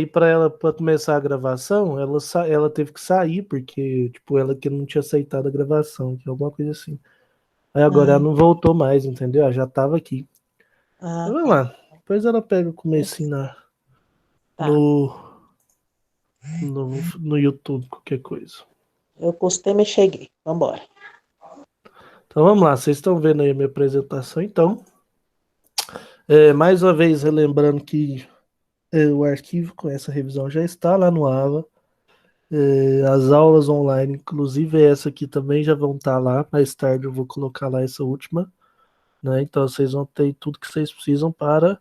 para ela para começar a gravação, ela teve que sair porque tipo ela que não tinha aceitado a gravação, que é alguma coisa assim. Aí agora ela Ah, não voltou mais, entendeu? Ela já tava aqui. Mas vamos tá. lá. Depois ela pega o Eu- comecinho Tá. no, no YouTube, qualquer coisa. Eu postei, mas cheguei. Vambora. Então vamos lá, vocês estão vendo aí a minha apresentação, então. Mais uma vez, relembrando que o arquivo com essa revisão já está lá no AVA. As aulas online, inclusive essa aqui também já vão estar lá. Mais tarde eu vou colocar lá essa última, né? Então vocês vão ter tudo que vocês precisam para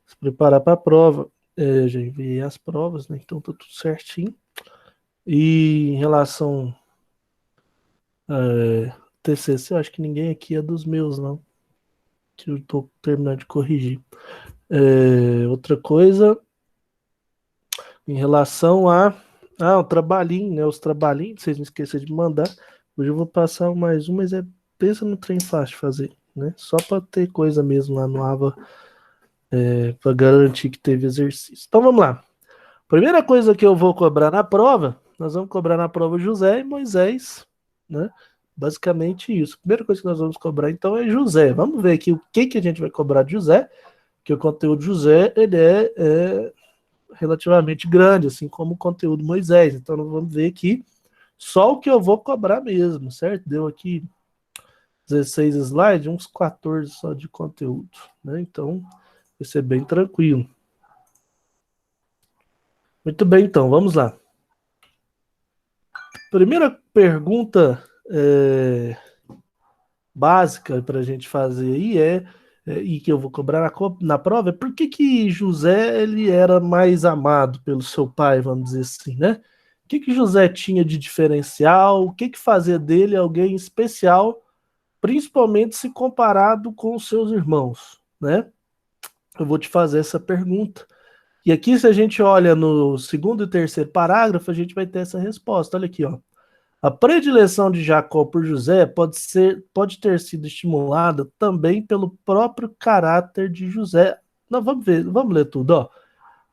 se preparar para a prova. Já enviei as provas, né? Então tá tudo certinho. E em relação TCC, eu acho que ninguém aqui é dos meus, não. Que eu tô terminando de corrigir. Outra coisa, em relação o trabalhinho, né? Os trabalhinhos, vocês não esqueçam de mandar. Hoje eu vou passar mais um, mas pensa no trem fácil de fazer, né? Só para ter coisa mesmo lá no AVA, para garantir que teve exercício. Então vamos lá. Primeira coisa que eu vou cobrar na prova, nós vamos cobrar na prova José e Moisés, né? Basicamente isso. Primeira coisa que nós vamos cobrar então é José. Vamos ver aqui o que que a gente vai cobrar de José, que o conteúdo de José ele é relativamente grande, assim como o conteúdo de Moisés. Então nós vamos ver aqui só o que eu vou cobrar mesmo, certo? Deu aqui 16 slides, uns 14 só de conteúdo, né? Então vai ser bem tranquilo. Muito bem, então, vamos lá. Primeira pergunta básica para a gente fazer aí e que eu vou cobrar na prova, é por que que José ele era mais amado pelo seu pai, vamos dizer assim, né? O que que José tinha de diferencial? O que que fazia dele alguém especial, principalmente se comparado com os seus irmãos, né? Eu vou te fazer essa pergunta. E aqui, se a gente olha no segundo e terceiro parágrafo, a gente vai ter essa resposta. Olha aqui, ó. A predileção de Jacó por José pode ter sido estimulada também pelo próprio caráter de José. Não, vamos ver, vamos ler tudo, ó.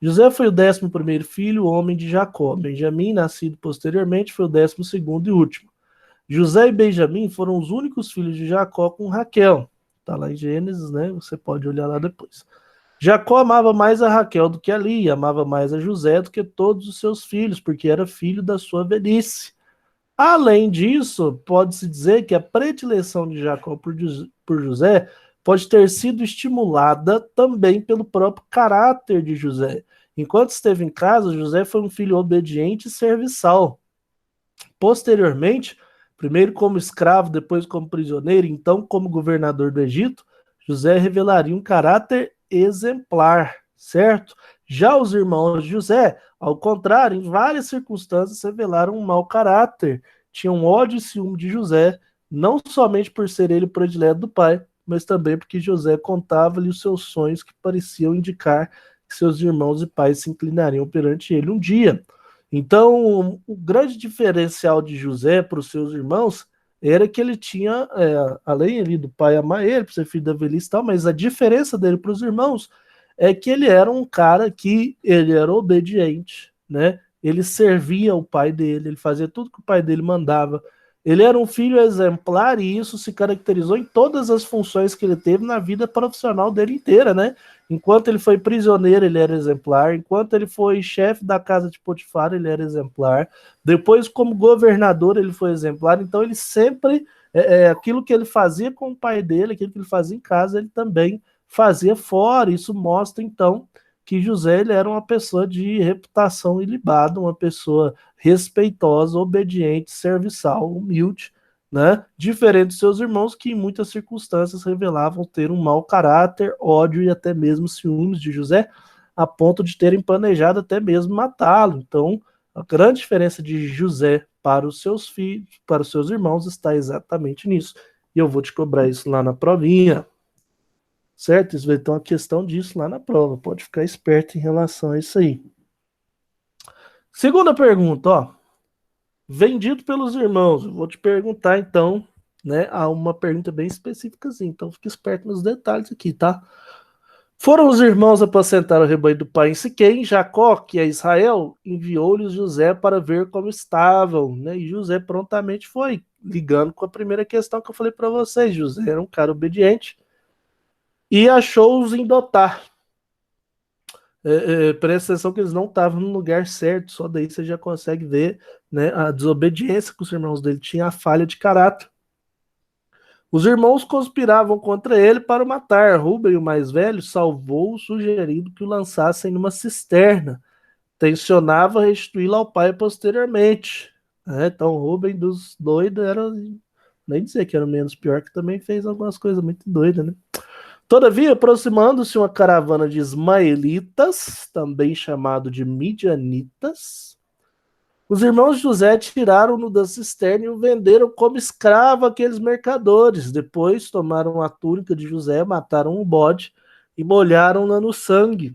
José foi o 11º filho, homem de Jacó. Benjamim, nascido posteriormente, foi o 12º e último. José e Benjamim foram os únicos filhos de Jacó com Raquel. Está lá em Gênesis, né? Você pode olhar lá depois. Jacó amava mais a Raquel do que a Lia, amava mais a José do que todos os seus filhos, porque era filho da sua velhice. Além disso, pode-se dizer que a predileção de Jacó por José pode ter sido estimulada também pelo próprio caráter de José. Enquanto esteve em casa, José foi um filho obediente e serviçal. Posteriormente, primeiro como escravo, depois como prisioneiro, então como governador do Egito, José revelaria um caráter exemplar, certo? Já os irmãos de José, ao contrário, em várias circunstâncias revelaram um mau caráter, tinham ódio e ciúme de José, não somente por ser ele o predileto do pai, mas também porque José contava-lhe os seus sonhos que pareciam indicar que seus irmãos e pais se inclinariam perante ele um dia. Então, o grande diferencial de José para os seus irmãos era que ele tinha, além ali do pai amar ele, por ser filho da velhice e tal, mas a diferença dele para os irmãos é que ele era um cara que ele era obediente, né? Ele servia o pai dele, ele fazia tudo que o pai dele mandava. Ele era um filho exemplar e isso se caracterizou em todas as funções que ele teve na vida profissional dele inteira, né? Enquanto ele foi prisioneiro, ele era exemplar. Enquanto ele foi chefe da casa de Potifar, ele era exemplar. Depois, como governador, ele foi exemplar. Então, ele sempre, aquilo que ele fazia com o pai dele, aquilo que ele fazia em casa, ele também fazia fora. Isso mostra, então, que José ele era uma pessoa de reputação ilibada, uma pessoa respeitosa, obediente, serviçal, humilde, né? Diferente de seus irmãos, que em muitas circunstâncias revelavam ter um mau caráter, ódio e até mesmo ciúmes de José, a ponto de terem planejado até mesmo matá-lo. Então, a grande diferença de José para os seus filhos, para os seus irmãos, está exatamente nisso. E eu vou te cobrar isso lá na provinha, certo? Isso vai ter uma questão disso lá na prova. Pode ficar esperto em relação a isso aí. Segunda pergunta, ó. Vendido pelos irmãos. Eu vou te perguntar então, né? Há uma pergunta bem específica, assim, então fique esperto nos detalhes aqui, tá? Foram os irmãos apacentar o rebanho do pai em Siquém. Jacó, que é Israel, enviou-lhes José para ver como estavam, né? E José prontamente foi, ligando com a primeira questão que eu falei para vocês. José era um cara obediente e achou-os em Dotar. Presta atenção que eles não estavam no lugar certo, só daí você já consegue ver, né, a desobediência que os irmãos dele tinham, a falha de caráter. Os irmãos conspiravam contra ele para o matar. Rúben, o mais velho, salvou, sugerindo que o lançassem numa cisterna. Tensionava restituí-lo ao pai posteriormente. Então, Rúben dos doidos era, nem dizer que era menos pior, que também fez algumas coisas muito doidas, né? Todavia, aproximando-se uma caravana de ismaelitas, também chamado de midianitas, os irmãos de José tiraram-no da cisterna e o venderam como escravo àqueles mercadores. Depois tomaram a túnica de José, mataram um bode e molharam-na no sangue.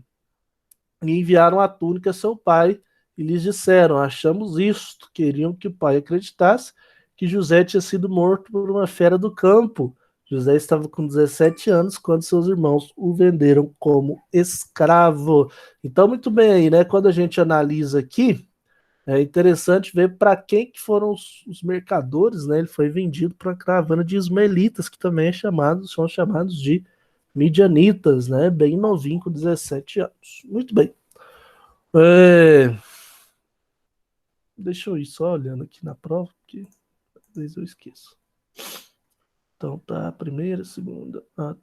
E enviaram a túnica a seu pai e lhes disseram: achamos isto. Queriam que o pai acreditasse que José tinha sido morto por uma fera do campo. José estava com 17 anos quando seus irmãos o venderam como escravo. Então, muito bem aí, né? Quando a gente analisa aqui, é interessante ver para quem que foram os mercadores, né? Ele foi vendido para a caravana de ismaelitas, que também são chamados de midianitas, né? Bem novinho, com 17 anos. Muito bem. Deixa eu ir só olhando aqui na prova, porque às vezes eu esqueço. Então tá, primeira, segunda. Tá.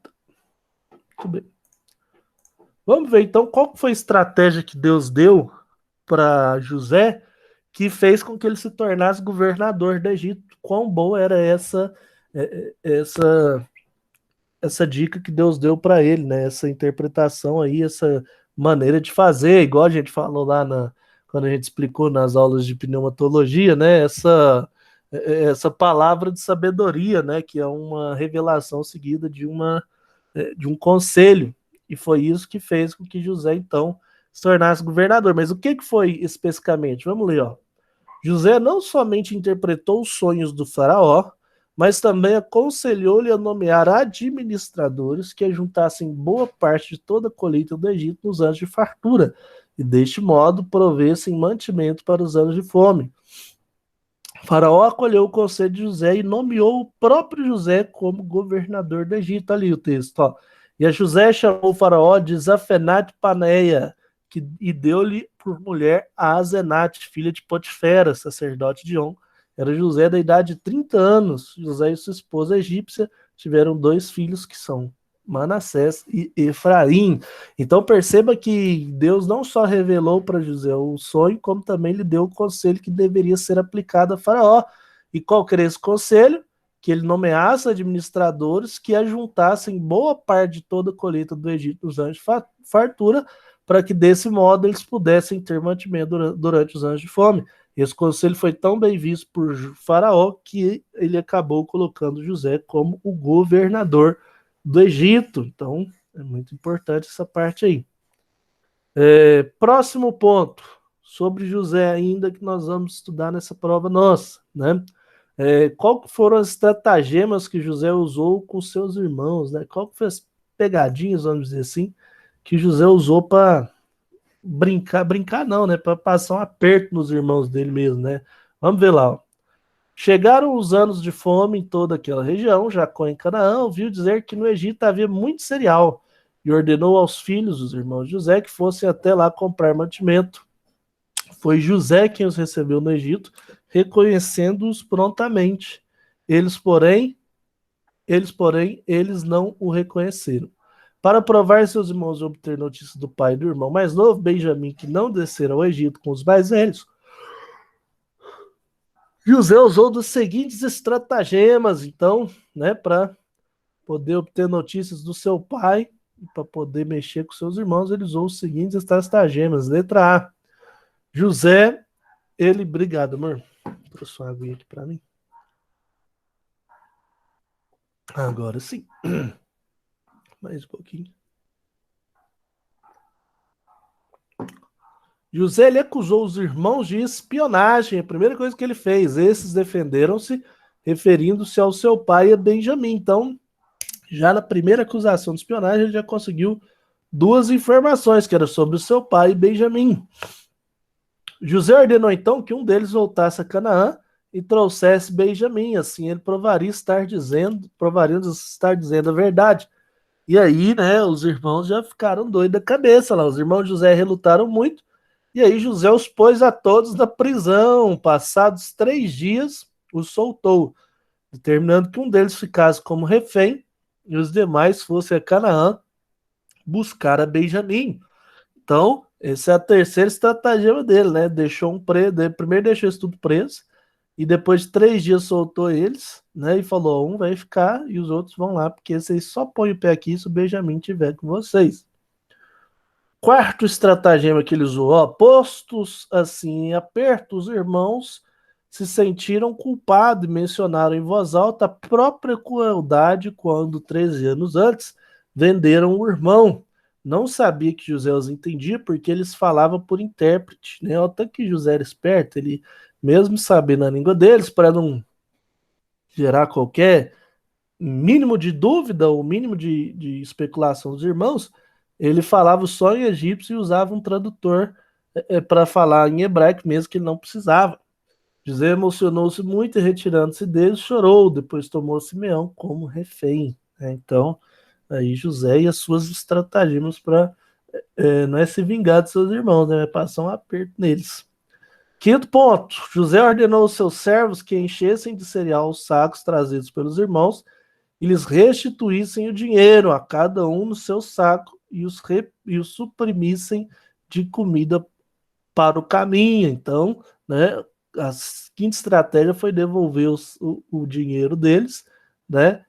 Muito bem. Vamos ver então qual foi a estratégia que Deus deu para José que fez com que ele se tornasse governador do Egito. Quão boa era essa dica que Deus deu para ele, né? Essa interpretação aí, essa maneira de fazer, igual a gente falou lá quando a gente explicou nas aulas de pneumatologia, né? Essa palavra de sabedoria, né? Que é uma revelação seguida de um conselho. E foi isso que fez com que José, então, se tornasse governador. Mas o que foi especificamente? Vamos ler, ó. José não somente interpretou os sonhos do faraó, mas também aconselhou-lhe a nomear administradores que ajuntassem boa parte de toda a colheita do Egito nos anos de fartura, e deste modo provessem mantimento para os anos de fome. O faraó acolheu o conselho de José e nomeou o próprio José como governador do Egito. Ali o texto, ó. E a José chamou o faraó de Zafenat Paneia, e deu-lhe por mulher a Azenate, filha de Potifera, sacerdote de On. Era José da idade de 30 anos. José e sua esposa egípcia tiveram 2 filhos que são Manassés e Efraim. Então perceba que Deus não só revelou para José o sonho, como também lhe deu o conselho que deveria ser aplicado a Faraó. E qual que era esse conselho? Que ele nomeasse administradores que ajuntassem boa parte de toda a colheita do Egito nos anos de fartura, para que desse modo eles pudessem ter mantimento durante os anos de fome. Esse conselho foi tão bem visto por Faraó que ele acabou colocando José como o governador do Egito. Então, é muito importante essa parte aí. Próximo ponto, sobre José ainda, que nós vamos estudar nessa prova nossa, né? Qual foram as estratagemas que José usou com seus irmãos, né? Qual foram as pegadinhas, vamos dizer assim, que José usou para brincar não, né? Para passar um aperto nos irmãos dele mesmo, né? Vamos ver lá, ó. Chegaram os anos de fome em toda aquela região. Jacó em Canaã ouviu dizer que no Egito havia muito cereal e ordenou aos filhos dos irmãos de José que fossem até lá comprar mantimento. Foi José quem os recebeu no Egito, reconhecendo-os prontamente. Eles, porém, eles não o reconheceram. Para provar seus irmãos e obter notícias do pai e do irmão mais novo, Benjamim, que não desceram ao Egito com os mais velhos, José usou dos seguintes estratagemas, então, né, para poder obter notícias do seu pai e para poder mexer com seus irmãos, ele usou os seguintes estratagemas. Letra A. José, obrigado, amor. Trouxe uma aguinha aqui para mim. Agora sim. Mais um pouquinho. José, ele acusou os irmãos de espionagem. A primeira coisa que ele fez. Esses defenderam-se, referindo-se ao seu pai, a Benjamim. Então, já na primeira acusação de espionagem, ele já conseguiu duas informações, que era sobre o seu pai, Benjamim. José ordenou então que um deles voltasse a Canaã e trouxesse Benjamim, assim ele provaria estar dizendo a verdade. E aí, né, os irmãos já ficaram doidos da cabeça lá. Os irmãos de José relutaram muito. E aí José os pôs a todos na prisão. Passados 3 dias, os soltou, determinando que um deles ficasse como refém e os demais fossem a Canaã buscar a Benjamim. Então, essa é a terceira estratagema dele, né? Deixou um preso, primeiro deixou isso tudo preso, e depois de 3 dias soltou eles, né? E falou: um vai ficar e os outros vão lá, porque vocês só põem o pé aqui se o Benjamim estiver com vocês. Quarto estratagema que ele usou: ó, postos assim em aperto, os irmãos se sentiram culpados e mencionaram em voz alta a própria crueldade quando, 13 anos antes, venderam o irmão. Não sabia que José os entendia porque eles falavam por intérprete, né? Até que José era esperto, ele, mesmo sabendo a língua deles, para não gerar qualquer mínimo de dúvida ou mínimo de especulação dos irmãos, ele falava só em egípcio e usava um tradutor para falar em hebraico, mesmo que ele não precisava. José emocionou-se muito e, retirando-se deles, chorou. Depois tomou Simeão como refém, né? Então, aí José e as suas estratagemas para não é se vingar de seus irmãos, né? É passar um aperto neles. Quinto ponto: José ordenou aos seus servos que enchessem de cereal os sacos trazidos pelos irmãos e lhes restituíssem o dinheiro a cada um no seu saco e os suprimissem de comida para o caminho. Então, né, a quinta estratégia foi devolver o dinheiro deles, né?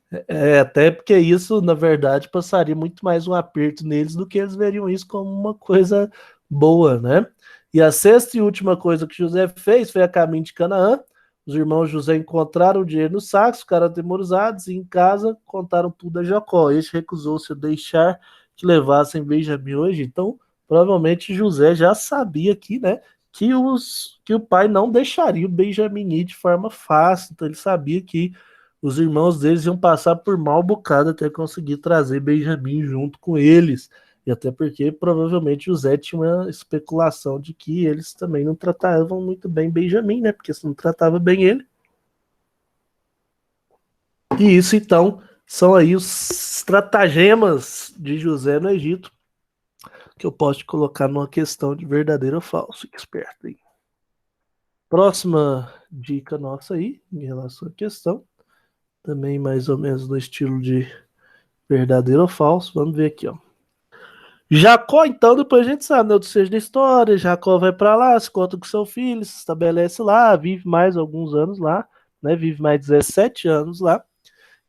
Até porque isso, na verdade, passaria muito mais um aperto neles do que eles veriam isso como uma coisa boa, né? E a sexta e última coisa que José fez foi a caminho de Canaã. Os irmãos José encontraram o dinheiro nos sacos, ficaram atemorizados e em casa contaram tudo a Jacó. Este recusou-se a deixar que levassem Benjamim hoje. Então, provavelmente José já sabia que, né, que o pai não deixaria o Benjamim ir de forma fácil. Então ele sabia que os irmãos deles iam passar por mal bocado até conseguir trazer Benjamim junto com eles. E até porque provavelmente José tinha uma especulação de que eles também não tratavam muito bem Benjamim, né? Porque se não tratava bem ele. E isso, então, são aí os estratagemas de José no Egito, que eu posso te colocar numa questão de verdadeiro ou falso. Fique esperto aí. Próxima dica nossa aí, em relação à questão, também mais ou menos no estilo de verdadeiro ou falso. Vamos ver aqui, ó. Jacó, então, depois a gente sabe, né, do seja da história. Jacó vai para lá, se encontra com seu filho, se estabelece lá, vive mais alguns anos lá, né? Vive mais 17 anos lá.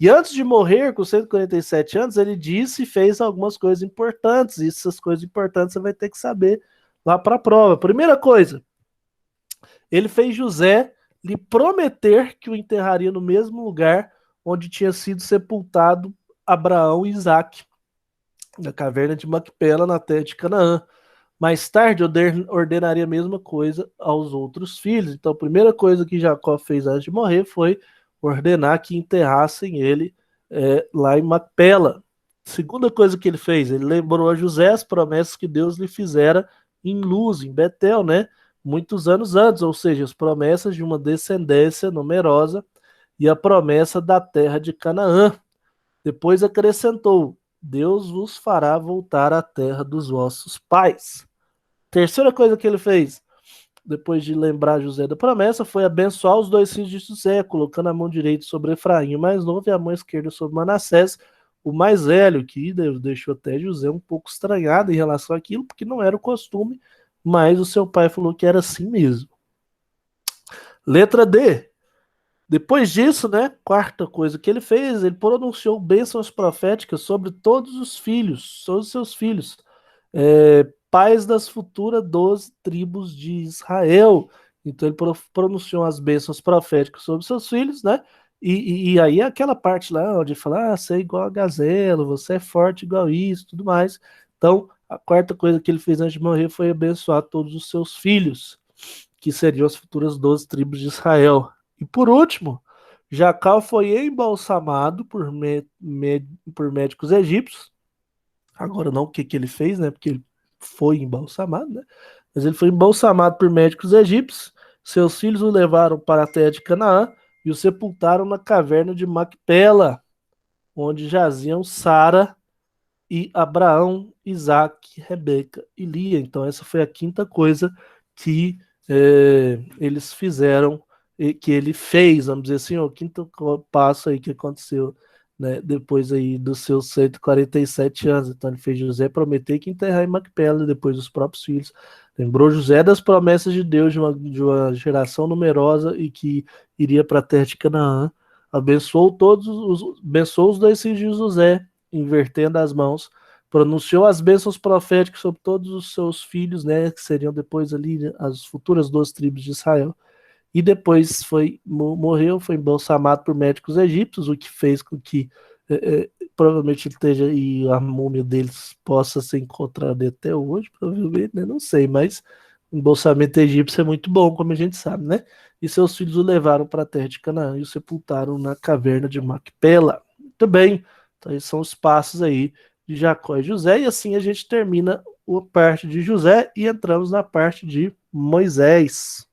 E antes de morrer, com 147 anos, ele disse e fez algumas coisas importantes. E essas coisas importantes você vai ter que saber lá para a prova. Primeira coisa, ele fez José lhe prometer que o enterraria no mesmo lugar onde tinha sido sepultado Abraão e Isaac, na caverna de Macpela, na terra de Canaã. Mais tarde, ordenaria a mesma coisa aos outros filhos. Então, a primeira coisa que Jacó fez antes de morrer foi ordenar que enterrassem ele lá em Macpela. Segunda coisa que ele fez, ele lembrou a José as promessas que Deus lhe fizera em Luz, em Betel, né? Muitos anos antes, ou seja, as promessas de uma descendência numerosa e a promessa da terra de Canaã. Depois acrescentou: Deus vos fará voltar à terra dos vossos pais. Terceira coisa que ele fez, depois de lembrar José da promessa, foi abençoar os dois filhos de José, colocando a mão direita sobre Efraim, o mais novo, e a mão esquerda sobre Manassés, o mais velho, que deixou até José um pouco estranhado em relação àquilo, porque não era o costume, mas o seu pai falou que era assim mesmo. Letra D. Depois disso, né, quarta coisa que ele fez, ele pronunciou bênçãos proféticas sobre todos os filhos, todos os seus filhos, pais das futuras 12 tribos de Israel. Então ele pronunciou as bênçãos proféticas sobre seus filhos, né? E aí aquela parte lá onde fala: você é igual a gazela, você é forte igual isso, tudo mais. Então a quarta coisa que ele fez antes de morrer foi abençoar todos os seus filhos, que seriam as futuras 12 tribos de Israel. E por último, Jacó foi embalsamado por médicos egípcios Agora não o que que ele fez, né? Porque ele foi embalsamado, né? Mas ele foi embalsamado por médicos egípcios. Seus filhos o levaram para a terra de Canaã e o sepultaram na caverna de Macpela, onde jaziam Sara e Abraão, Isaac, Rebeca e Lia. Então essa foi a quinta coisa que eles fizeram, que ele fez, vamos dizer assim, o quinto passo aí que aconteceu, né, depois aí dos seus 147 anos. Então ele fez José prometer que enterrar em Macpela depois dos próprios filhos. Lembrou José das promessas de Deus de uma geração numerosa e que iria para a terra de Canaã. Abençoou os 2 filhos de José, invertendo as mãos, pronunciou as bênçãos proféticas sobre todos os seus filhos, né, que seriam depois ali as futuras 12 tribos de Israel, e depois morreu, foi embalsamado por médicos egípcios, o que fez com que provavelmente ele esteja, e a múmia deles possa ser encontrada até hoje, provavelmente, né, não sei, mas o embalsamento egípcio é muito bom, como a gente sabe, né? E seus filhos o levaram para a terra de Canaã e o sepultaram na caverna de Macpela. Muito bem, então esses são os passos aí de Jacó e José, e assim a gente termina a parte de José e entramos na parte de Moisés.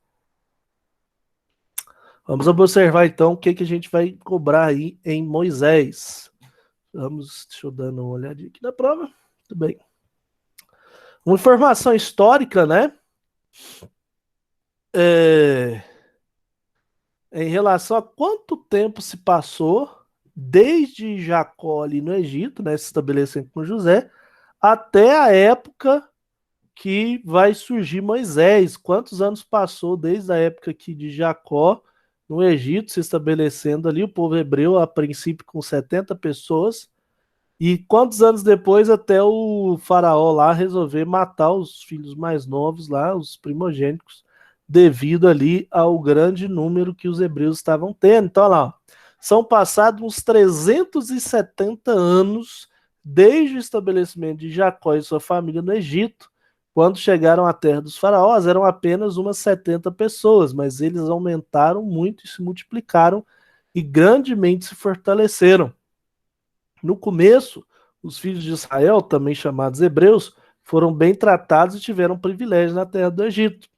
Vamos observar então o que, que a gente vai cobrar aí em Moisés. Deixa eu dar uma olhadinha aqui na prova. Muito bem. Uma informação histórica, né? Em relação a quanto tempo se passou desde Jacó ali no Egito, né, se estabelecendo com José, até a época que vai surgir Moisés. Quantos anos passou desde a época aqui de Jacó no Egito, se estabelecendo ali, o povo hebreu, a princípio com 70 pessoas, e quantos anos depois até o faraó lá resolver matar os filhos mais novos lá, os primogênitos, devido ali ao grande número que os hebreus estavam tendo. Então, olha lá, ó, são passados uns 370 anos desde o estabelecimento de Jacó e sua família no Egito. Quando chegaram à terra dos faraós, eram apenas umas 70 pessoas, mas eles aumentaram muito e se multiplicaram e grandemente se fortaleceram. No começo, os filhos de Israel, também chamados hebreus, foram bem tratados e tiveram privilégio na terra do Egito.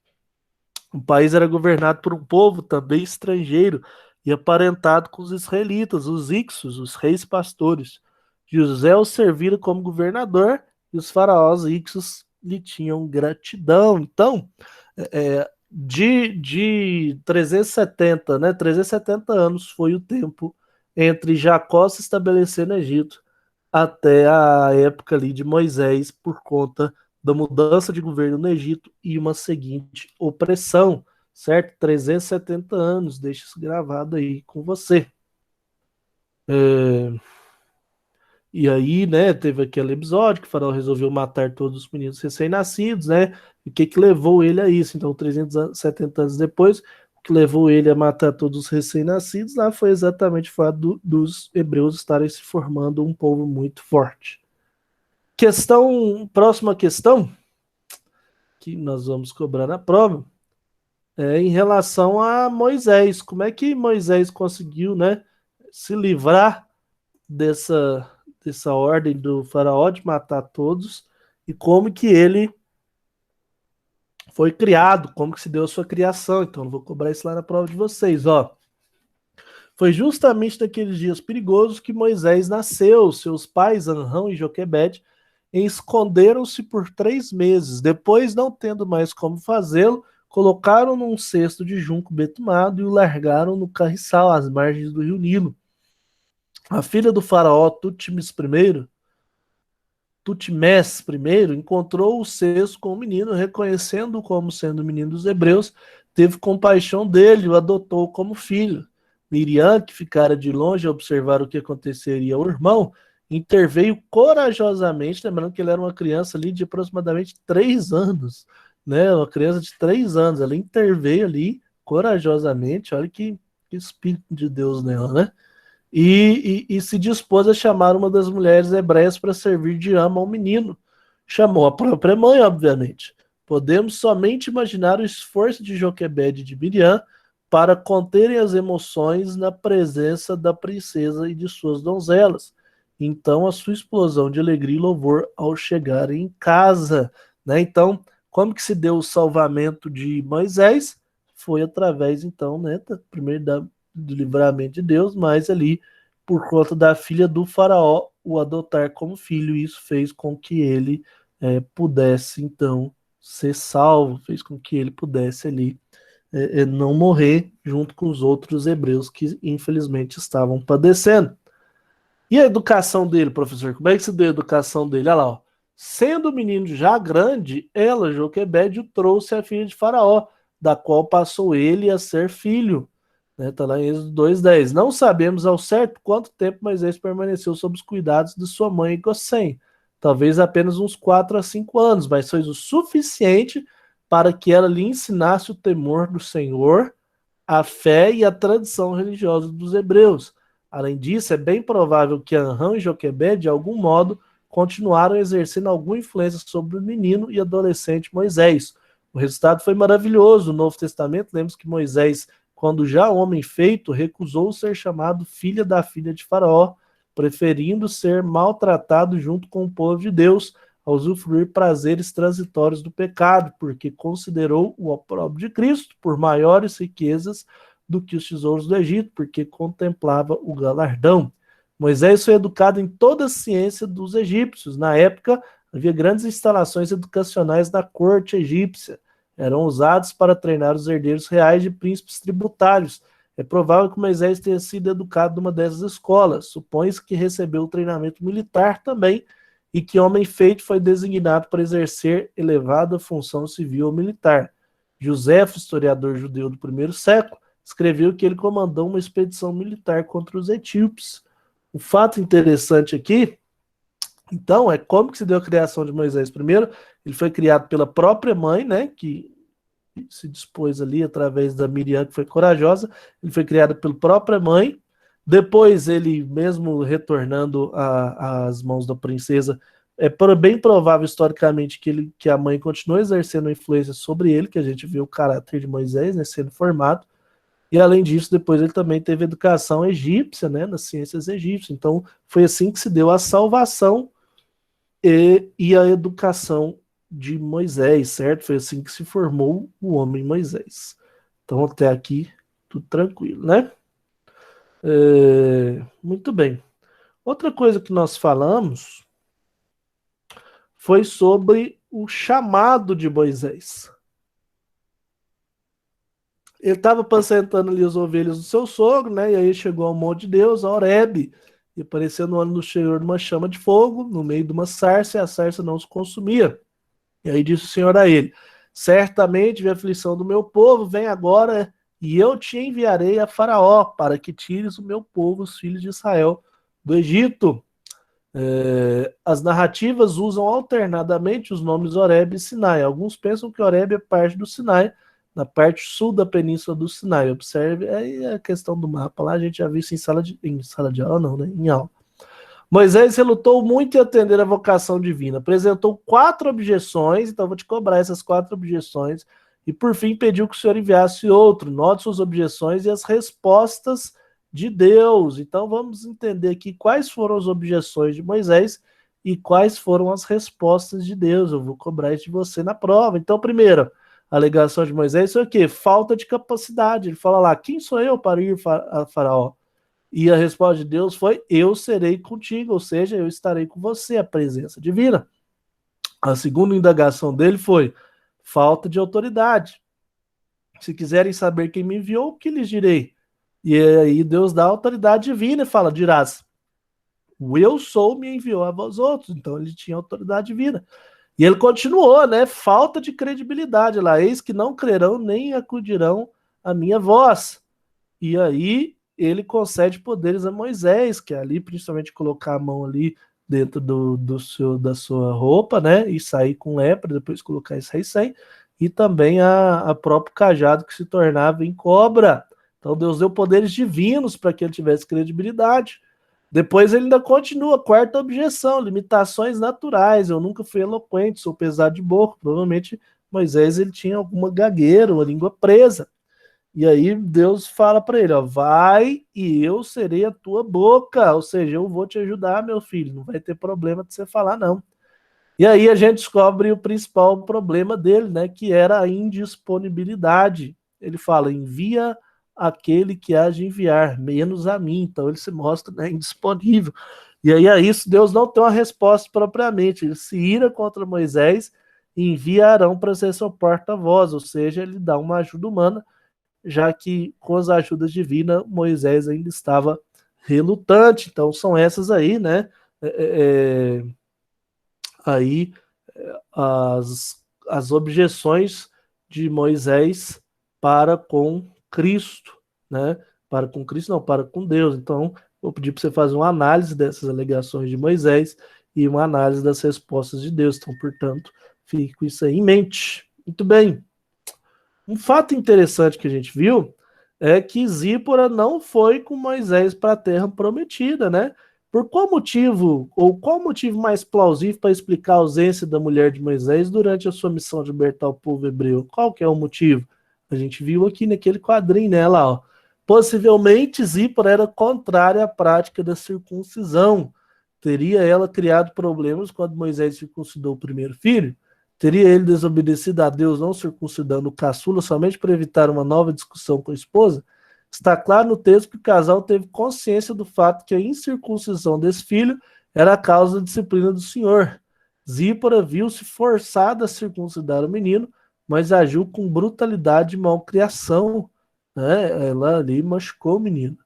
O país era governado por um povo também estrangeiro e aparentado com os israelitas, os ixos, os reis pastores. José os servira como governador e os faraós ixos lhe tinham gratidão. Então, de 370, né? 370 anos foi o tempo entre Jacó se estabelecer no Egito até a época ali de Moisés, por conta da mudança de governo no Egito e uma seguinte opressão, certo? 370 anos, deixa isso gravado aí com você. E aí, né, teve aquele episódio que o faraó resolveu matar todos os meninos recém-nascidos, né? E o que que levou ele a isso? Então, 370 anos depois, o que levou ele a matar todos os recém-nascidos lá foi exatamente o fato dos hebreus estarem se formando um povo muito forte. Próxima questão, que nós vamos cobrar na prova, é em relação a Moisés. Como é que Moisés conseguiu, né, se livrar dessa ordem do faraó de matar todos, e como que ele foi criado, como que se deu a sua criação. Então, eu vou cobrar isso lá na prova de vocês, ó. Foi justamente naqueles dias perigosos que Moisés nasceu. Seus pais, Anrão e Joquebede, esconderam-se por 3 meses. Depois, não tendo mais como fazê-lo, colocaram num cesto de junco betumado e o largaram no carriçal, às margens do rio Nilo. A filha do faraó Tutmés I encontrou o cesto com o menino, reconhecendo-o como sendo o menino dos hebreus, teve compaixão dele e o adotou como filho. Miriam, que ficara de longe a observar o que aconteceria ao irmão, interveio corajosamente, lembrando que ele era uma criança ali de aproximadamente 3 anos, né? Uma criança de 3 anos, ela interveio ali corajosamente, olha que espírito de Deus nela, né? E se dispôs a chamar uma das mulheres hebreias para servir de ama ao menino. Chamou a própria mãe, obviamente. Podemos somente imaginar o esforço de Joquebede e de Miriam para conterem as emoções na presença da princesa e de suas donzelas. então a sua explosão de alegria e louvor ao chegar em casa, né? Então, como que se deu o salvamento de Moisés? Foi através, então, né, primeiro do livramento de Deus, mas ali por conta da filha do faraó o adotar como filho, e isso fez com que ele pudesse, então, ser salvo, fez com que ele pudesse ali não morrer junto com os outros hebreus que infelizmente estavam padecendo. E a educação dele, professor? Como é que se deu a educação dele? Olha lá, ó. Sendo o menino já grande, ela, Joquebede, o trouxe a filha de Faraó, da qual passou ele a ser filho. Né? Tá lá em Êxodo 2:10. Não sabemos ao certo quanto tempo Moisés permaneceu sob os cuidados de sua mãe Gossém. Talvez apenas uns 4 a 5 anos, mas foi o suficiente para que ela lhe ensinasse o temor do Senhor, a fé e a tradição religiosa dos hebreus. Além disso, é bem provável que Anrão e Joquebede, de algum modo, continuaram exercendo alguma influência sobre o menino e adolescente Moisés. O resultado foi maravilhoso. No Novo Testamento, lemos que Moisés, quando já homem feito, recusou ser chamado filha da filha de Faraó, preferindo ser maltratado junto com o povo de Deus, a usufruir prazeres transitórios do pecado, porque considerou o opróbrio de Cristo por maiores riquezas do que os tesouros do Egito, porque contemplava o galardão. Moisés foi educado em toda a ciência dos egípcios. Na época, havia grandes instalações educacionais da corte egípcia. Eram usados para treinar os herdeiros reais de príncipes tributários. É provável que Moisés tenha sido educado numa dessas escolas. Supõe-se que recebeu treinamento militar também, e que homem feito foi designado para exercer elevada função civil ou militar. Joséfo, historiador judeu do primeiro século, escreveu que ele comandou uma expedição militar contra os etíopes. O fato interessante aqui, então, é como que se deu a criação de Moisés. Primeiro, ele foi criado pela própria mãe, né, que se dispôs ali através da Miriam, que foi corajosa. Ele foi criado pela própria mãe. Depois, ele, mesmo retornando às mãos da princesa, é bem provável historicamente que a mãe continuou exercendo influência sobre ele, que a gente viu o caráter de Moisés, né, sendo formado. E além disso, depois ele também teve educação egípcia, né, nas ciências egípcias. Então, foi assim que se deu a salvação e a educação de Moisés, certo? Foi assim que se formou o homem Moisés. Então, até aqui, tudo tranquilo, né? Muito bem. Outra coisa que nós falamos foi sobre o chamado de Moisés. Ele estava apacentando ali as ovelhas do seu sogro, né? E aí chegou ao monte de Deus, a Horebe, e apareceu no olho do Senhor uma chama de fogo, no meio de uma sarça, e a sarça não se consumia. E aí disse o Senhor a ele: certamente vi a aflição do meu povo, vem agora, e eu te enviarei a Faraó, para que tires o meu povo, os filhos de Israel, do Egito. As narrativas usam alternadamente os nomes Horebe e Sinai. Alguns pensam que Horebe é parte do Sinai, na parte sul da península do Sinai. Observe aí a questão do mapa lá, a gente já viu isso em sala de aula, não, né? Em aula. Moisés relutou muito em atender a vocação divina. Apresentou 4 objeções, então vou te cobrar essas 4 objeções, e por fim pediu que o Senhor enviasse outro. Note suas objeções e as respostas de Deus. Então vamos entender aqui quais foram as objeções de Moisés e quais foram as respostas de Deus. Eu vou cobrar isso de você na prova. Então, primeiro, a alegação de Moisés foi o quê? Falta de capacidade. Ele fala lá: quem sou eu para ir a Faraó? E a resposta de Deus foi: eu serei contigo, ou seja, eu estarei com você, a presença divina. A segunda indagação dele foi: falta de autoridade. Se quiserem saber quem me enviou, o que lhes direi? E aí Deus dá autoridade divina e fala: dirás, o eu sou me enviou a vós outros. Então ele tinha autoridade divina. E ele continuou, né? Falta de credibilidade lá. Eis que não crerão nem acudirão à minha voz. E aí ele concede poderes a Moisés, que é ali principalmente colocar a mão ali dentro da sua roupa, né? E sair com lepra, depois colocar e sair sem. E também a próprio cajado que se tornava em cobra. Então Deus deu poderes divinos para que ele tivesse credibilidade. Depois ele ainda continua, quarta objeção, limitações naturais. Eu nunca fui eloquente, sou pesado de boca. Provavelmente Moisés ele tinha alguma gagueira, uma língua presa. E aí Deus fala para ele, ó, vai e eu serei a tua boca, ou seja, eu vou te ajudar, meu filho, não vai ter problema de você falar, não. E aí a gente descobre o principal problema dele, né, que era a indisponibilidade. Ele fala, envia aquele que há de enviar, menos a mim. Então ele se mostra, né, indisponível. E aí a isso Deus não tem uma resposta propriamente. Ele se ira contra Moisés e envia Arão para ser seu porta-voz, ou seja, ele dá uma ajuda humana, já que com as ajudas divinas Moisés ainda estava relutante. Então são essas aí, né? Aí as objeções de Moisés para com Cristo, né? Para com Cristo, não, para com Deus. Então, vou pedir para você fazer uma análise dessas alegações de Moisés e uma análise das respostas de Deus. Então, portanto, fique com isso aí em mente. Muito bem. Um fato interessante que a gente viu é que Zípora não foi com Moisés para a terra prometida, né? Por qual motivo, ou qual motivo mais plausível para explicar a ausência da mulher de Moisés durante a sua missão de libertar o povo hebreu? Qual que é o motivo? A gente viu aqui naquele quadrinho, né, lá, ó. Possivelmente Zípora era contrária à prática da circuncisão. Teria ela criado problemas quando Moisés circuncidou o primeiro filho? Teria ele desobedecido a Deus não circuncidando o caçula somente para evitar uma nova discussão com a esposa? Está claro no texto que o casal teve consciência do fato que a incircuncisão desse filho era a causa da disciplina do Senhor. Zípora viu-se forçada a circuncidar o menino, mas agiu com brutalidade e malcriação, né? Ela ali machucou o menino.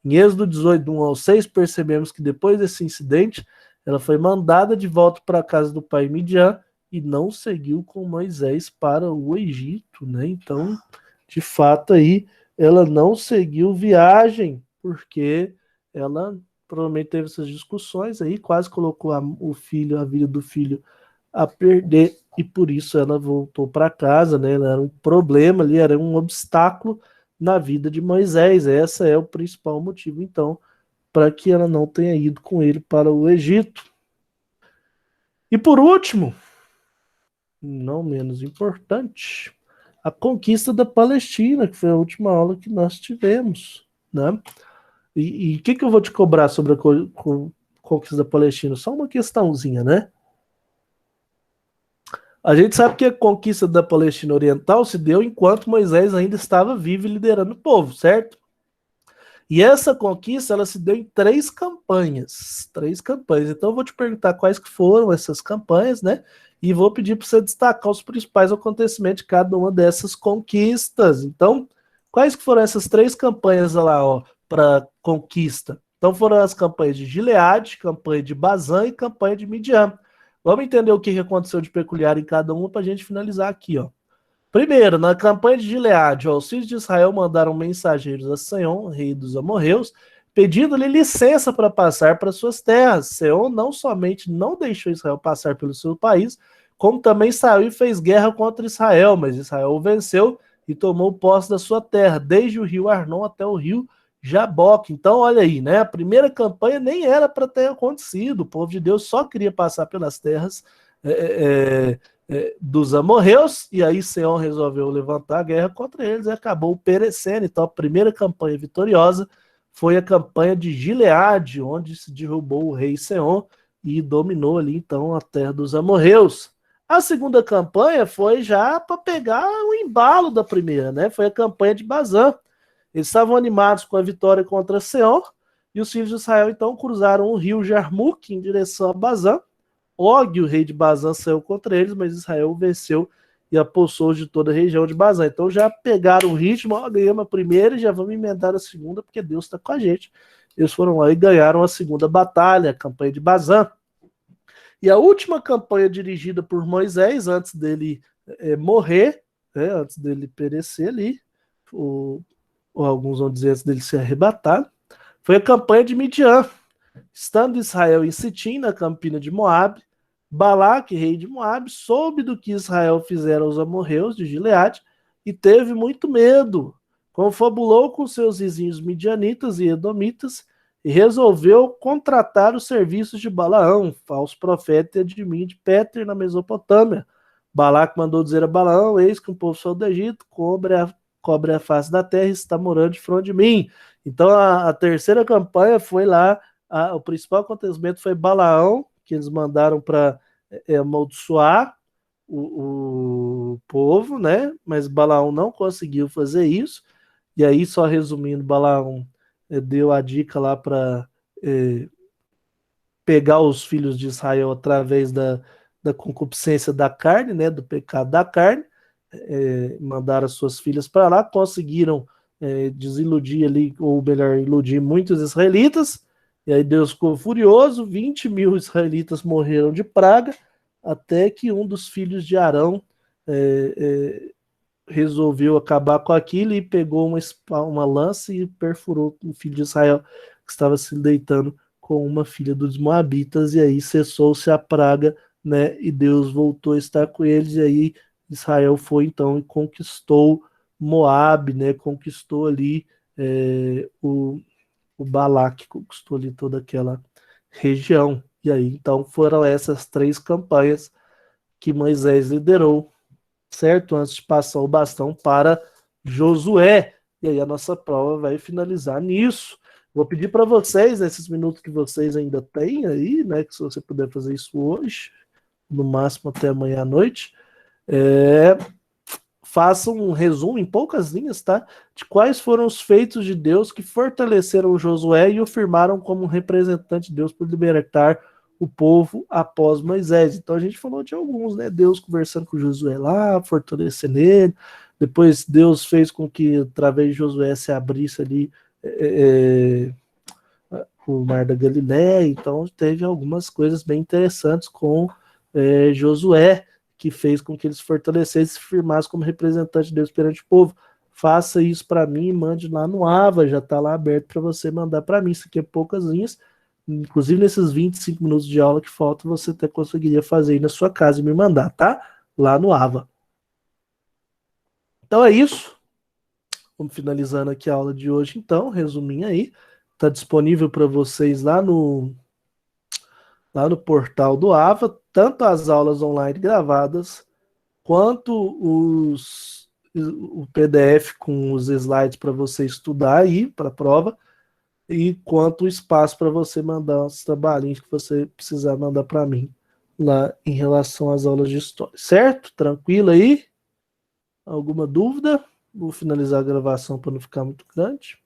Em Êxodo 18, do 1 ao 6, percebemos que depois desse incidente, ela foi mandada de volta para a casa do pai Midian e não seguiu com Moisés para o Egito, né? Então, de fato aí, ela não seguiu viagem, porque ela provavelmente teve essas discussões aí, quase colocou o filho, a vida do filho a perder, e por isso ela voltou para casa, né? Ela era um problema ali, era um obstáculo na vida de Moisés. Esse é o principal motivo, então, para que ela não tenha ido com ele para o Egito. E por último, não menos importante, a conquista da Palestina, que foi a última aula que nós tivemos, né? E o que eu vou te cobrar sobre a conquista da Palestina? Só uma questãozinha, né? A gente sabe que a conquista da Palestina Oriental se deu enquanto Moisés ainda estava vivo e liderando o povo, certo? E essa conquista, ela se deu em 3 campanhas. 3 campanhas. Então eu vou te perguntar quais que foram essas campanhas, né? E vou pedir para você destacar os principais acontecimentos de cada uma dessas conquistas. Então, quais que foram essas 3 campanhas lá, ó, para conquista? Então foram as campanhas de Gileade, campanha de Bazã e campanha de Midian. Vamos entender o que aconteceu de peculiar em cada uma para a gente finalizar aqui, ó. Primeiro, na campanha de Gileade, os filhos de Israel mandaram mensageiros a Seom, rei dos amorreus, pedindo-lhe licença para passar para suas terras. Seom não somente não deixou Israel passar pelo seu país, como também saiu e fez guerra contra Israel, mas Israel o venceu e tomou posse da sua terra, desde o rio Arnon até o rio Jaboque. Então, olha aí, né? A primeira campanha nem era para ter acontecido, o povo de Deus só queria passar pelas terras dos amorreus, e aí Seom resolveu levantar a guerra contra eles e acabou perecendo. Então a primeira campanha vitoriosa foi a campanha de Gileade, onde se derrubou o rei Seom e dominou ali então a terra dos amorreus. A segunda campanha foi já para pegar o embalo da primeira, né? Foi a campanha de Bazã. Eles estavam animados com a vitória contra Seom, e os filhos de Israel então cruzaram o rio Jarmuque em direção a Bazã. Og, o rei de Bazã, saiu contra eles, mas Israel venceu e apossou de toda a região de Bazã. Então já pegaram o ritmo, ó, ganhamos a primeira e já vamos emendar a segunda, porque Deus está com a gente. Eles foram lá e ganharam a segunda batalha, a campanha de Bazã. E a última campanha dirigida por Moisés, antes dele morrer, antes dele perecer ali, ou alguns vão dizer antes dele ser arrebatado, foi a campanha de Midian. Estando Israel em Sitim, na campina de Moabe, Balaque, rei de Moabe, soube do que Israel fizera aos amorreus de Gileade e teve muito medo. Confabulou com seus vizinhos midianitas e edomitas e resolveu contratar os serviços de Balaão, falso profeta de mim de Péter, na Mesopotâmia. Balaque mandou dizer a Balaão: eis que um povo saiu do Egito, cobre a face da terra e está morando de fronte de mim. Então a terceira campanha foi lá, o principal acontecimento foi Balaão, que eles mandaram para amaldiçoar o povo, né? Mas Balaão não conseguiu fazer isso. E aí, só resumindo, Balaão deu a dica lá para pegar os filhos de Israel através da concupiscência da carne, né? Do pecado da carne. Mandaram as suas filhas para lá, conseguiram desiludir ali, ou melhor, iludir muitos israelitas. E aí Deus ficou furioso, 20 mil israelitas morreram de praga, até que um dos filhos de Arão resolveu acabar com aquilo e pegou uma lança e perfurou o filho de Israel que estava se deitando com uma filha dos Moabitas, e aí cessou-se a praga, né? E Deus voltou a estar com eles, e aí Israel foi então e conquistou Moabe, né? Conquistou ali o Balaque, conquistou ali toda aquela região. E aí então foram essas 3 campanhas que Moisés liderou, certo? Antes de passar o bastão para Josué. E aí a nossa prova vai finalizar nisso. Vou pedir para vocês, nesses minutos que vocês ainda têm aí, né? Que se você puder fazer isso hoje, no máximo até amanhã à noite, faça um resumo em poucas linhas, tá? De quais foram os feitos de Deus que fortaleceram Josué e o firmaram como representante de Deus por libertar o povo após Moisés. Então a gente falou de alguns, né? Deus conversando com Josué lá, fortalecendo ele. Depois Deus fez com que através de Josué se abrisse ali o Mar da Galileia. Então teve algumas coisas bem interessantes com Josué, que fez com que eles fortalecessem e se firmassem como representante de Deus perante o povo. Faça isso para mim e mande lá no Ava, já está lá aberto para você mandar para mim. Isso aqui é poucas linhas. Inclusive, nesses 25 minutos de aula que faltam, você até conseguiria fazer aí na sua casa e me mandar, tá? Lá no Ava. Então é isso. Vamos finalizando aqui a aula de hoje, então. Resuminho aí. Está disponível para vocês lá no portal do Ava, tanto as aulas online gravadas, quanto o PDF com os slides para você estudar aí para a prova, e quanto o espaço para você mandar os trabalhinhos que você precisar mandar para mim lá em relação às aulas de história, certo? Tranquilo aí? Alguma dúvida? Vou finalizar a gravação para não ficar muito grande.